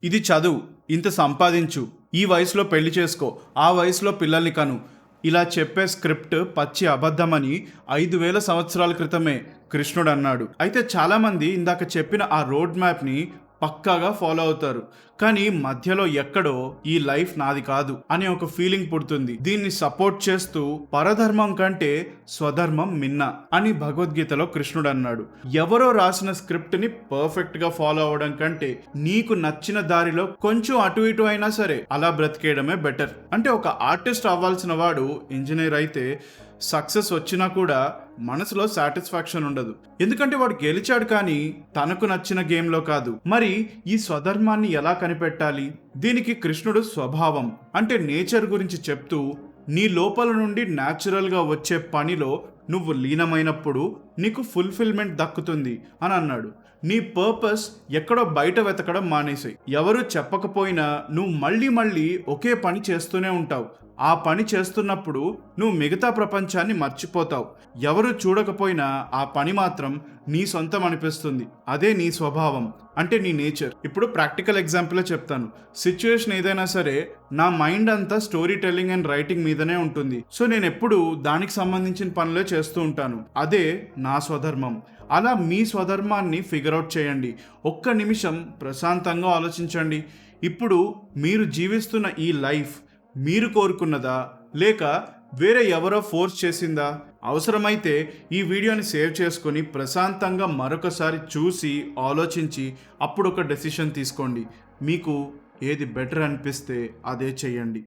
ఇది చదువు, ఇంత సంపాదించు, ఈ వయసులో పెళ్లి చేసుకో, ఆ వయసులో పిల్లల్ని కను, ఇలా చెప్పే స్క్రిప్ట్ పచ్చి అబద్ధమని 5,000 సంవత్సరాల క్రితమే కృష్ణుడు అన్నాడు. అయితే చాలామంది ఇందాక చెప్పిన ఆ రోడ్ మ్యాప్ని పక్కాగా ఫాలో అవుతారు. కానీ మధ్యలో ఎక్కడో ఈ లైఫ్ నాది కాదు అనే ఒక ఫీలింగ్ పుడుతుంది. దీన్ని సపోర్ట్ చేస్తూ పరధర్మం కంటే స్వధర్మం మిన్న అని భగవద్గీతలో కృష్ణుడు అన్నాడు. ఎవరో రాసిన స్క్రిప్ట్ ని పర్ఫెక్ట్ గా ఫాలో అవడం కంటే నీకు నచ్చిన దారిలో కొంచెం అటు ఇటు అయినా సరే అలా బ్రతికేయడమే బెటర్. అంటే ఒక ఆర్టిస్ట్ అవ్వాల్సిన వాడు ఇంజనీర్ అయితే సక్సెస్ వచ్చినా కూడా మనసులో సాటిస్ఫాక్షన్ ఉండదు. ఎందుకంటే వాడు గెలిచాడు కానీ తనకు నచ్చిన గేమ్లో కాదు. మరి ఈ స్వధర్మాన్ని ఎలా కనిపెట్టాలి? దీనికి కృష్ణుడు స్వభావం అంటే నేచర్ గురించి చెప్తూ, నీ లోపల నుండి న్యాచురల్గా వచ్చే పనిలో నువ్వు లీనమైనప్పుడు నీకు ఫుల్ఫిల్మెంట్ దక్కుతుంది అని అన్నాడు. నీ పర్పస్ ఎక్కడో బయట వెతకడం మానేసాయి. ఎవరు చెప్పకపోయినా నువ్వు మళ్ళీ మళ్ళీ ఒకే పని చేస్తూనే ఉంటావు. ఆ పని చేస్తున్నప్పుడు నువ్వు మిగతా ప్రపంచాన్ని మర్చిపోతావు. ఎవరు చూడకపోయినా ఆ పని మాత్రం నీ సొంతం అనిపిస్తుంది. అదే నీ స్వభావం అంటే నీ నేచర్. ఇప్పుడు ప్రాక్టికల్ ఎగ్జాంపులే చెప్తాను. సిచ్యువేషన్ ఏదైనా సరే నా మైండ్ అంతా స్టోరీ టెల్లింగ్ అండ్ రైటింగ్ మీదనే ఉంటుంది. సో నేను ఎప్పుడు దానికి సంబంధించిన పనులే చేస్తూ ఉంటాను. అదే నా స్వధర్మం. అలా మీ స్వధర్మాన్ని ఫిగర్ అవుట్ చేయండి. ఒక్క నిమిషం ప్రశాంతంగా ఆలోచించండి. ఇప్పుడు మీరు జీవిస్తున్న ఈ లైఫ్ మీరు కోరుకున్నదా లేక వేరే ఎవరో ఫోర్స్ చేసిందా? అవసరమైతే ఈ వీడియోని సేవ్ చేసుకొని ప్రశాంతంగా మరొకసారి చూసి ఆలోచించి అప్పుడు ఒక డెసిషన్ తీసుకోండి. మీకు ఏది బెటర్ అనిపిస్తే అదే చెయ్యండి.